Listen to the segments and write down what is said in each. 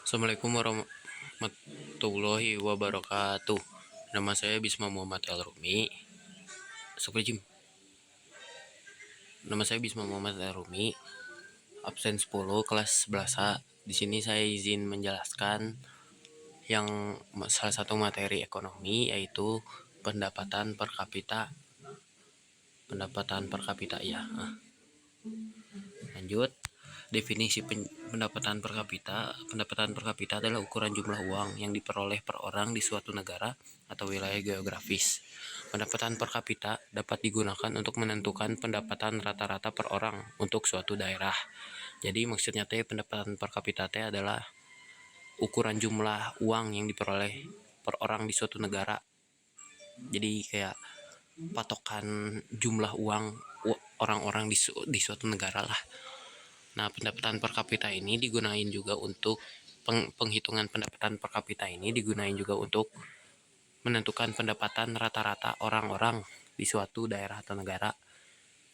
Assalamualaikum warahmatullahi wabarakatuh. Nama saya Bisma Muhammad El Rumi. Assalamualaikum. Nama saya Bisma Muhammad El Rumi. Absen 10 kelas 11 A. Di sini saya izin menjelaskan yang salah satu materi ekonomi yaitu pendapatan per kapita. Pendapatan per kapita ya. Lanjut. Definisi pendapatan per kapita. Pendapatan per kapita adalah ukuran jumlah uang yang diperoleh per orang di suatu negara atau wilayah geografis. Pendapatan per kapita dapat digunakan untuk menentukan pendapatan rata-rata per orang untuk suatu daerah. Jadi maksudnya pendapatan per kapita adalah ukuran jumlah uang yang diperoleh per orang di suatu negara. Jadi kayak patokan jumlah uang orang-orang di suatu negara lah. Nah, pendapatan per kapita ini digunain juga untuk penghitungan pendapatan per kapita ini digunain juga untuk menentukan pendapatan rata-rata orang-orang di suatu daerah atau negara.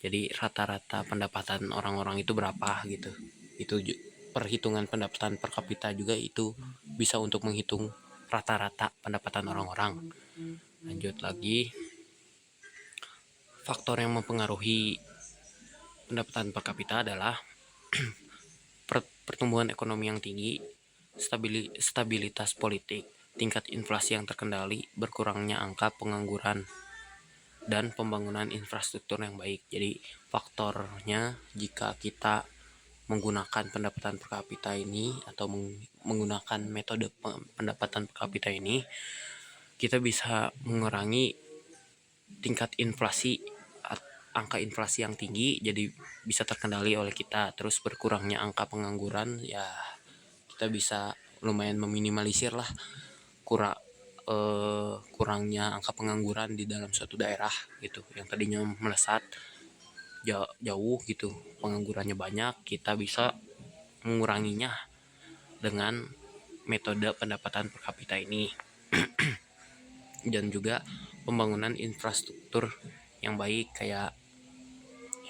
Jadi rata-rata pendapatan orang-orang itu berapa gitu. Itu perhitungan pendapatan per kapita juga itu bisa untuk menghitung rata-rata pendapatan orang-orang. Lanjut lagi. Faktor yang mempengaruhi pendapatan per kapita adalah pertumbuhan ekonomi yang tinggi, stabilitas politik, tingkat inflasi yang terkendali, berkurangnya angka pengangguran, dan pembangunan infrastruktur yang baik. Jadi faktornya jika kita menggunakan pendapatan per kapita ini atau menggunakan metode pendapatan per kapita ini, kita bisa mengurangi tingkat inflasi, angka inflasi yang tinggi jadi bisa terkendali oleh kita. Terus berkurangnya angka pengangguran, ya kita bisa lumayan meminimalisir lah kurangnya angka pengangguran di dalam suatu daerah gitu. Yang tadinya melesat jauh gitu, penganggurannya banyak, kita bisa menguranginya dengan metode pendapatan per kapita ini. Dan juga pembangunan infrastruktur yang baik, kayak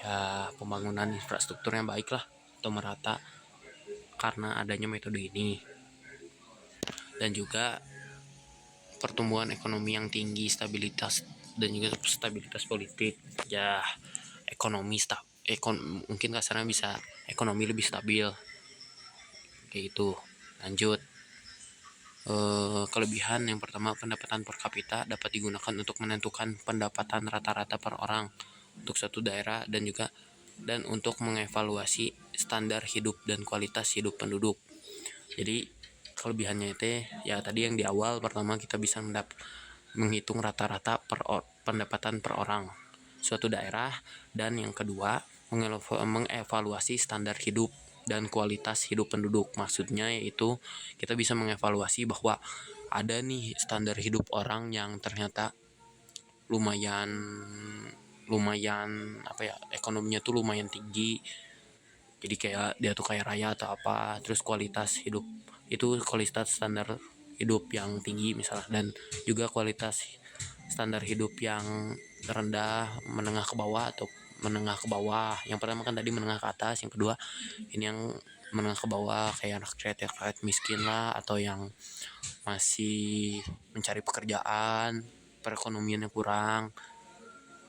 ya pembangunan infrastruktur yang baik lah atau merata karena adanya metode ini. Dan juga pertumbuhan ekonomi yang tinggi, stabilitas dan juga stabilitas politik. Ya ekonomi mungkin kasarnya bisa ekonomi lebih stabil kayak itu. Lanjut. Kelebihan yang pertama, pendapatan per kapita dapat digunakan untuk menentukan pendapatan rata-rata per orang untuk suatu daerah dan untuk mengevaluasi standar hidup dan kualitas hidup penduduk. Jadi kelebihannya itu ya tadi yang di awal, pertama kita bisa menghitung rata-rata pendapatan per orang suatu daerah, dan yang kedua mengevaluasi standar hidup dan kualitas hidup penduduk. Maksudnya yaitu kita bisa mengevaluasi bahwa ada nih standar hidup orang yang ternyata lumayan ekonominya tuh lumayan tinggi, jadi kayak dia tuh kaya raya atau apa. Terus kualitas standar hidup yang tinggi misalnya, dan juga kualitas standar hidup yang rendah, menengah ke bawah atau menengah ke bawah. Yang pertama kan tadi menengah ke atas, yang kedua ini yang menengah ke bawah, kayak rakyat miskin lah, atau yang masih mencari pekerjaan, perekonomiannya kurang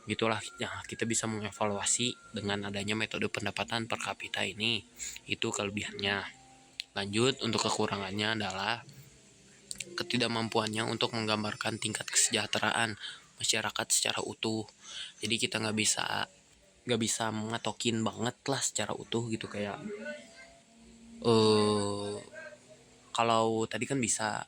gitulah. Ya, kita bisa mengevaluasi dengan adanya metode pendapatan per kapita ini. Itu kelebihannya. Lanjut, untuk kekurangannya adalah ketidakmampuannya untuk menggambarkan tingkat kesejahteraan masyarakat secara utuh. Jadi kita nggak bisa mengatokin banget lah secara utuh gitu. Kayak kalau tadi kan bisa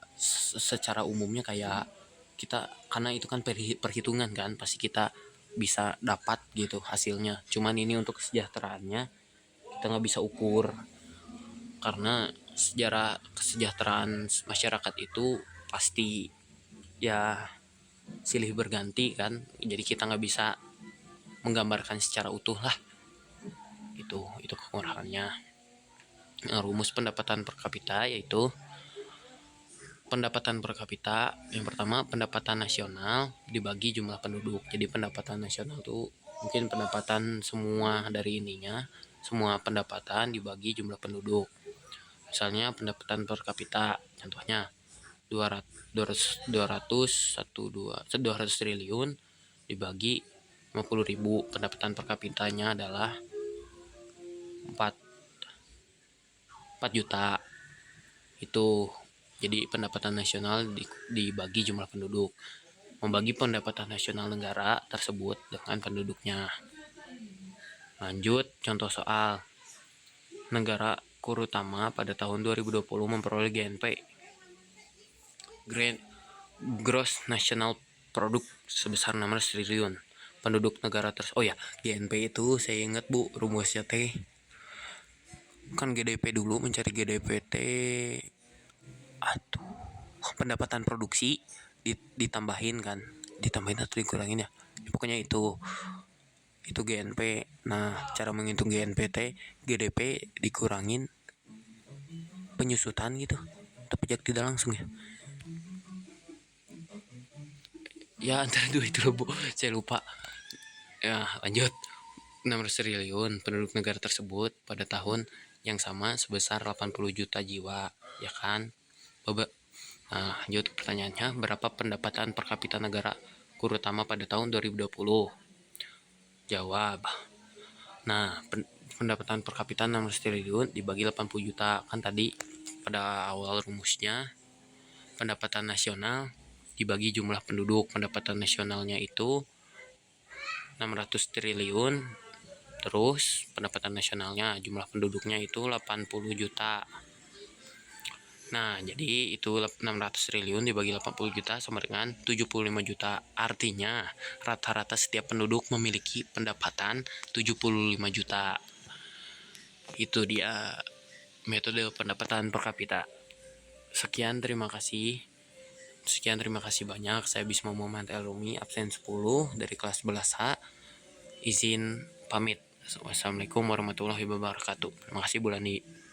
secara umumnya kayak kita, karena itu kan perhitungan kan, pasti kita bisa dapat gitu hasilnya. Cuman ini untuk kesejahteraannya kita nggak bisa ukur, karena sejarah kesejahteraan masyarakat itu pasti ya silih berganti kan. Jadi kita nggak bisa menggambarkan secara utuh lah. Itu kekurangannya. Rumus pendapatan per kapita yaitu pendapatan per kapita yang pertama, pendapatan nasional dibagi jumlah penduduk. Jadi pendapatan nasional itu mungkin pendapatan semua dari ininya, semua pendapatan dibagi jumlah penduduk. Misalnya pendapatan per kapita, contohnya 200 triliun dibagi 50.000, pendapatan per kapitanya adalah 4 juta. Itu jadi pendapatan nasional dibagi jumlah penduduk, membagi pendapatan nasional negara tersebut dengan penduduknya. Lanjut contoh soal. Negara Kurutama pada tahun 2020 memperoleh GNP Gross National Product sebesar 16 triliun. Penduduk negara GNP itu saya ingat Bu, rumusnya teh kan GDP dulu, mencari GDP pendapatan produksi ditambahin atau dikurangin ya, pokoknya itu GNP. Nah, cara menghitung GNP GDP dikurangin penyusutan gitu, tapi tidak langsung ya antara dua itu loh Bu, saya lupa ya. Lanjut, 600 triliun penduduk negara tersebut pada tahun yang sama sebesar 80 juta jiwa, ya kan? Nah, lanjut pertanyaannya, berapa pendapatan per kapita negara Kurutama pada tahun 2020? Jawab. Nah, pendapatan per kapita 600 triliun dibagi 80 juta. Kan tadi pada awal rumusnya pendapatan nasional dibagi jumlah penduduk. Pendapatan nasionalnya itu 600 triliun. Terus pendapatan nasionalnya jumlah penduduknya itu 80 juta. Nah, jadi itu 600 triliun dibagi 80 juta sama dengan 75 juta. Artinya, rata-rata setiap penduduk memiliki pendapatan 75 juta. Itu dia metode pendapatan per kapita. Sekian, terima kasih banyak. Saya Bisma Muhammad Elrumi, absen 10 dari kelas 11H. Izin pamit. Wassalamualaikum warahmatullahi wabarakatuh. Terima kasih Bu Lani.